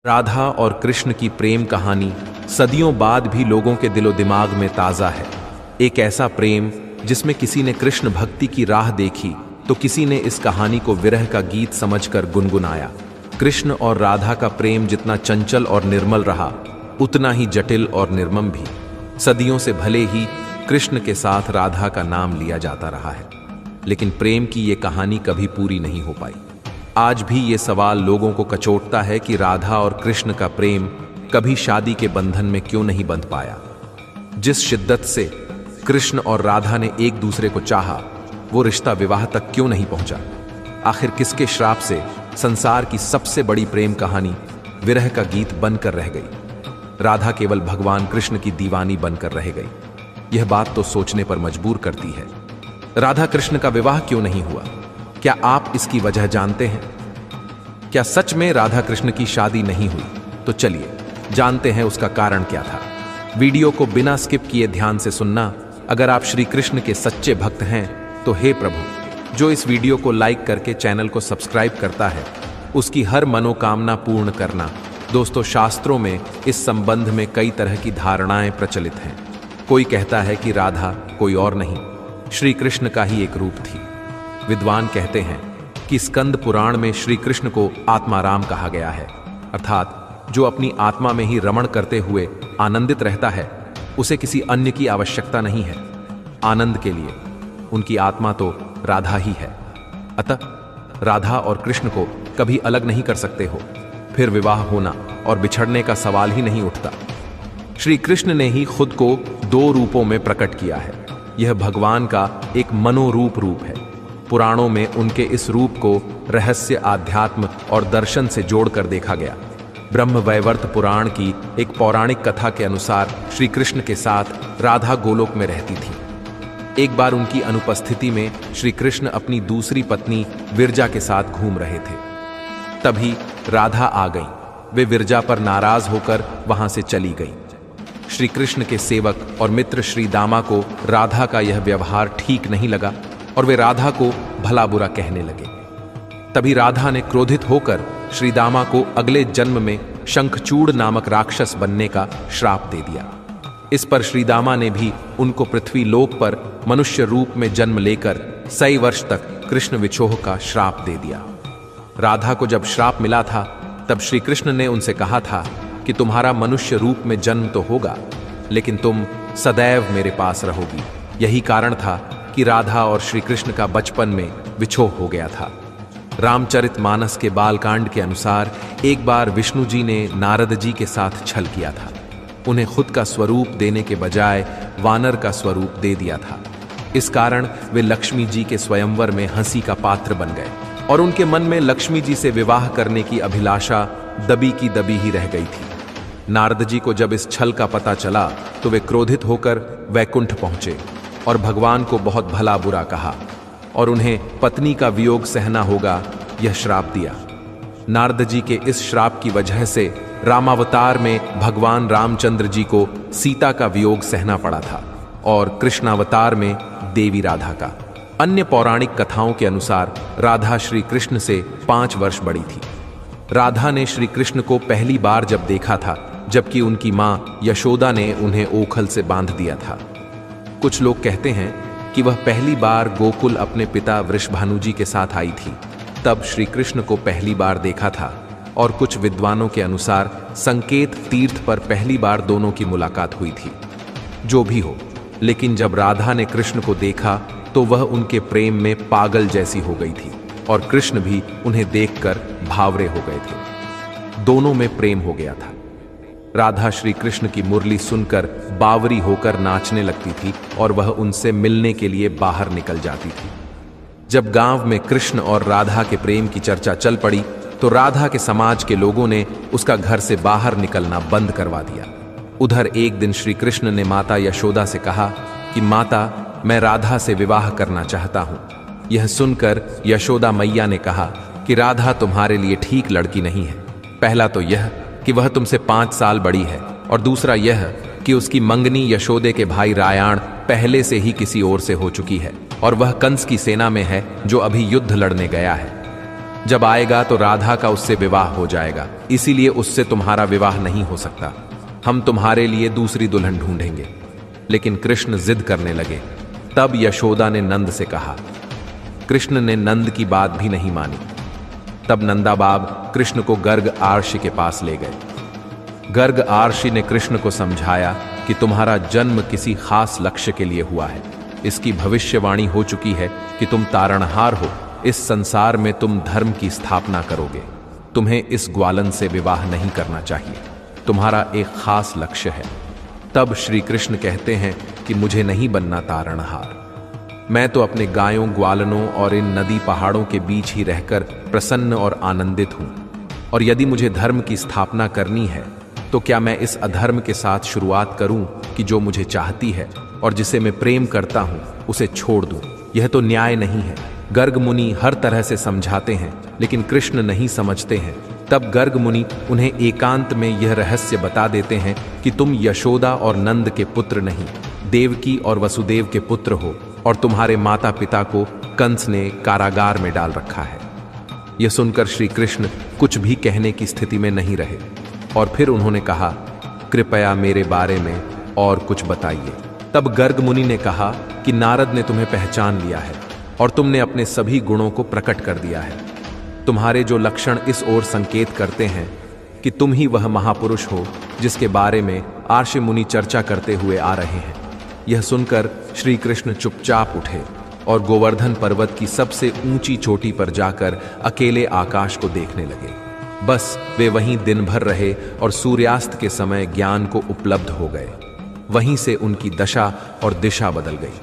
राधा और कृष्ण की प्रेम कहानी सदियों बाद भी लोगों के दिलो दिमाग में ताज़ा है। एक ऐसा प्रेम जिसमें किसी ने कृष्ण भक्ति की राह देखी तो किसी ने इस कहानी को विरह का गीत समझकर गुनगुनाया। कृष्ण और राधा का प्रेम जितना चंचल और निर्मल रहा, उतना ही जटिल और निर्मम भी। सदियों से भले ही कृष्ण के साथ राधा का नाम लिया जाता रहा है, लेकिन प्रेम की ये कहानी कभी पूरी नहीं हो पाई। आज भी ये सवाल लोगों को कचोटता है कि राधा और कृष्ण का प्रेम कभी शादी के बंधन में क्यों नहीं बंध पाया। जिस शिद्दत से कृष्ण और राधा ने एक दूसरे को चाहा, वो रिश्ता विवाह तक क्यों नहीं पहुंचा। आखिर किसके श्राप से संसार की सबसे बड़ी प्रेम कहानी विरह का गीत बनकर रह गई। राधा केवल भगवान कृष्ण की दीवानी बनकर रह गई। यह बात तो सोचने पर मजबूर करती है। राधा कृष्ण का विवाह क्यों नहीं हुआ? क्या आप इसकी वजह जानते हैं? क्या सच में राधा कृष्ण की शादी नहीं हुई? तो चलिए जानते हैं उसका कारण क्या था। वीडियो को बिना स्किप किए ध्यान से सुनना। अगर आप श्री कृष्ण के सच्चे भक्त हैं तो हे प्रभु, जो इस वीडियो को लाइक करके चैनल को सब्सक्राइब करता है, उसकी हर मनोकामना पूर्ण करना। दोस्तों, शास्त्रों में इस संबंध में कई तरह की धारणाएं प्रचलित हैं। कोई कहता है कि राधा कोई और नहीं, श्री कृष्ण का ही एक रूप थी। विद्वान कहते हैं कि स्कंद पुराण में श्री कृष्ण को आत्माराम कहा गया है, अर्थात जो अपनी आत्मा में ही रमण करते हुए आनंदित रहता है, उसे किसी अन्य की आवश्यकता नहीं है। आनंद के लिए उनकी आत्मा तो राधा ही है। अतः राधा और कृष्ण को कभी अलग नहीं कर सकते हो, फिर विवाह होना और बिछड़ने का सवाल ही नहीं उठता। श्री कृष्ण ने ही खुद को दो रूपों में प्रकट किया है। यह भगवान का एक मनोरूप रूप है। पुराणों में उनके इस रूप को रहस्य, आध्यात्म और दर्शन से जोड़कर देखा गया। ब्रह्मवैवर्त पुराण की एक पौराणिक कथा के अनुसार श्री कृष्ण के साथ राधा गोलोक में रहती थी। एक बार उनकी अनुपस्थिति में श्री कृष्ण अपनी दूसरी पत्नी विरजा के साथ घूम रहे थे। तभी राधा आ गई। वे विरजा पर नाराज होकर वहां से चली गई। श्री कृष्ण के सेवक और मित्र श्री दामा को राधा का यह व्यवहार ठीक नहीं लगा और वे राधा को भला बुरा कहने लगे। तभी राधा ने क्रोधित होकर श्री दामा को अगले जन्म में शंखचूड़ नामक राक्षस बनने का श्राप दे दिया। इस पर श्री दामा ने भी उनको पृथ्वी लोक पर मनुष्य रूप में जन्म लेकर 100 वर्ष तक कृष्ण विछोह का श्राप दे दिया। राधा को जब श्राप मिला था, तब श्री कृष्ण ने उनसे कहा था कि तुम्हारा मनुष्य रूप में जन्म तो होगा, लेकिन तुम सदैव मेरे पास रहोगी। यही कारण था कि राधा और श्री कृष्ण का बचपन में विछोह हो गया था। रामचरितमानस के बालकांड के अनुसार एक बार विष्णु जी ने नारद जी के साथ छल किया था। उन्हें खुद का स्वरूप देने के बजाय वानर का स्वरूप दे दिया था। इस कारण वे लक्ष्मी जी के स्वयंवर में हंसी का पात्र बन गए और उनके मन में लक्ष्मी जी से विवाह करने की अभिलाषा दबी की दबी ही रह गई थी। नारद जी को जब इस छल का पता चला तो वे क्रोधित होकर वैकुंठ पहुंचे और भगवान को बहुत भला बुरा कहा और उन्हें पत्नी का वियोग सहना होगा, यह श्राप दिया। नारद जी के इस श्राप की वजह से रामावतार में भगवान रामचंद्र जी को सीता का वियोग सहना पड़ा था और कृष्णावतार में देवी राधा का। अन्य पौराणिक कथाओं के अनुसार राधा श्री कृष्ण से 5 वर्ष बड़ी थी। राधा ने श्री कृष्ण को पहली बार जब देखा था, जबकि उनकी मां यशोदा ने उन्हें ओखल से बांध दिया था। कुछ लोग कहते हैं कि वह पहली बार गोकुल अपने पिता वृषभानु जी के साथ आई थी, तब श्री कृष्ण को पहली बार देखा था। और कुछ विद्वानों के अनुसार संकेत तीर्थ पर पहली बार दोनों की मुलाकात हुई थी। जो भी हो, लेकिन जब राधा ने कृष्ण को देखा तो वह उनके प्रेम में पागल जैसी हो गई थी और कृष्ण भी उन्हें देखकर भावरे हो गए थे। दोनों में प्रेम हो गया था। राधा श्री कृष्ण की मुरली सुनकर बावरी होकर नाचने लगती थी और वह उनसे मिलने के लिए बाहर निकल जाती थी। जब गांव में कृष्ण और राधा के प्रेम की चर्चा चल पड़ी तो राधा के समाज के लोगों ने उसका घर से बाहर निकलना बंद करवा दिया। उधर एक दिन श्री कृष्ण ने माता यशोदा से कहा कि माता, मैं राधा से विवाह करना चाहता हूं। यह सुनकर यशोदा मैया ने कहा कि राधा तुम्हारे लिए ठीक लड़की नहीं है। पहला तो यह कि वह तुमसे 5 साल बड़ी है और दूसरा यह कि उसकी मंगनी यशोदे के भाई रायाण पहले से ही किसी और से हो चुकी है और वह कंस की सेना में है, जो अभी युद्ध लड़ने गया है। जब आएगा तो राधा का उससे विवाह हो जाएगा, इसीलिए उससे तुम्हारा विवाह नहीं हो सकता। हम तुम्हारे लिए दूसरी दुल्हन ढूंढेंगे। लेकिन कृष्ण जिद करने लगे। तब यशोदा ने नंद से कहा। कृष्ण ने नंद की बात भी नहीं मानी। तब नंदा बाब कृष्ण को गर्ग आर्षि के पास ले गए। गर्ग आर्षि ने कृष्ण को समझाया कि तुम्हारा जन्म किसी खास लक्ष्य के लिए हुआ है। इसकी भविष्यवाणी हो चुकी है कि तुम तारणहार हो। इस संसार में तुम धर्म की स्थापना करोगे। तुम्हें इस ग्वालन से विवाह नहीं करना चाहिए। तुम्हारा एक खास लक्ष्य है। तब श्री कृष्ण कहते हैं कि मुझे नहीं बनना तारणहार। मैं तो अपने गायों, ग्वालनों और इन नदी पहाड़ों के बीच ही रहकर प्रसन्न और आनंदित हूं। और यदि मुझे धर्म की स्थापना करनी है तो क्या मैं इस अधर्म के साथ शुरुआत करूं कि जो मुझे चाहती है और जिसे मैं प्रेम करता हूं उसे छोड़ दूं? यह तो न्याय नहीं है। गर्ग मुनि हर तरह से समझाते हैं, लेकिन कृष्ण नहीं समझते हैं। तब गर्ग मुनि उन्हें एकांत में यह रहस्य बता देते हैं कि तुम यशोदा और नंद के पुत्र नहीं, देवकी और वसुदेव के पुत्र हो, और तुम्हारे माता पिता को कंस ने कारागार में डाल रखा है। यह सुनकर श्री कृष्ण कुछ भी कहने की स्थिति में नहीं रहे, और फिर उन्होंने कहा, कृपया मेरे बारे में और कुछ बताइए। तब गर्ग मुनि ने कहा कि नारद ने तुम्हें पहचान लिया है और तुमने अपने सभी गुणों को प्रकट कर दिया है। तुम्हारे जो लक्षण इस ओर संकेत करते हैं कि तुम ही वह महापुरुष हो जिसके बारे में आर्षि मुनि चर्चा करते हुए आ रहे हैं। यह सुनकर श्री कृष्ण चुपचाप उठे और गोवर्धन पर्वत की सबसे ऊंची चोटी पर जाकर अकेले आकाश को देखने लगे। बस वे वहीं दिन भर रहे और सूर्यास्त के समय ज्ञान को उपलब्ध हो गए। वहीं से उनकी दशा और दिशा बदल गई।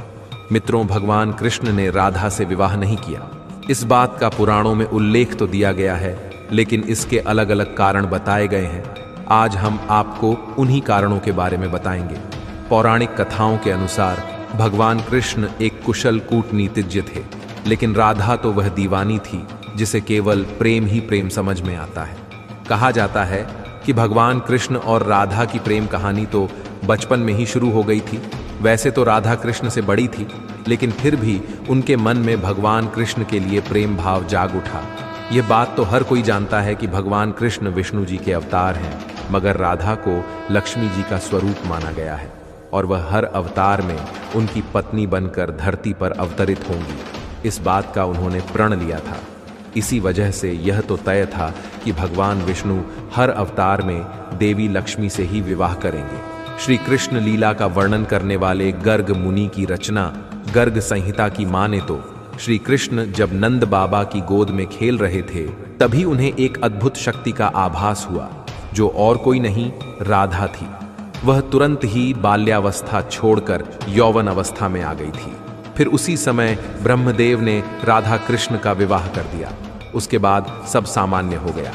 मित्रों, भगवान कृष्ण ने राधा से विवाह नहीं किया। इस बात का पुराणों में उल्लेख तो दिया गया है, लेकिन इसके अलग अलग कारण बताए गए हैं। आज हम आपको उन्हीं कारणों के बारे में बताएंगे। पौराणिक कथाओं के अनुसार भगवान कृष्ण एक कुशल कूटनीतिज्ञ थे, लेकिन राधा तो वह दीवानी थी जिसे केवल प्रेम ही प्रेम समझ में आता है। कहा जाता है कि भगवान कृष्ण और राधा की प्रेम कहानी तो बचपन में ही शुरू हो गई थी। वैसे तो राधा कृष्ण से बड़ी थी, लेकिन फिर भी उनके मन में भगवान कृष्ण के लिए प्रेम भाव जाग उठा। यह बात तो हर कोई जानता है कि भगवान कृष्ण विष्णु जी के अवतार हैं, मगर राधा को लक्ष्मी जी का स्वरूप माना गया है और वह हर अवतार में उनकी पत्नी बनकर धरती पर अवतरित होंगी। इस बात का उन्होंने प्रण लिया था। इसी वजह से यह तो तय था कि भगवान विष्णु हर अवतार में देवी लक्ष्मी से ही विवाह करेंगे। श्री कृष्ण लीला का वर्णन करने वाले गर्ग मुनि की रचना गर्ग संहिता की माने तो श्री कृष्ण जब नंद बाबा की गोद में खेल रहे थे, तभी उन्हें एक अद्भुत शक्ति का आभास हुआ, जो और कोई नहीं, राधा थी। वह तुरंत ही बाल्यावस्था छोड़कर यौवन अवस्था में आ गई थी। फिर उसी समय ब्रह्मदेव ने राधा कृष्ण का विवाह कर दिया। उसके बाद सब सामान्य हो गया।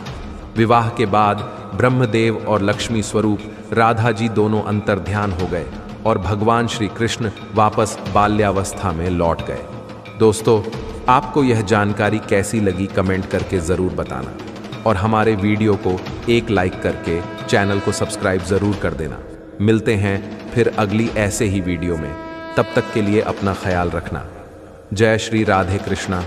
विवाह के बाद ब्रह्मदेव और लक्ष्मी स्वरूप राधा जी दोनों अंतर्ध्यान हो गए और भगवान श्री कृष्ण वापस बाल्यावस्था में लौट गए। दोस्तों, आपको यह जानकारी कैसी लगी कमेंट करके ज़रूर बताना, और हमारे वीडियो को एक लाइक करके चैनल को सब्सक्राइब ज़रूर कर देना। मिलते हैं फिर अगली ऐसे ही वीडियो में। तब तक के लिए अपना ख्याल रखना। जय श्री राधे कृष्णा।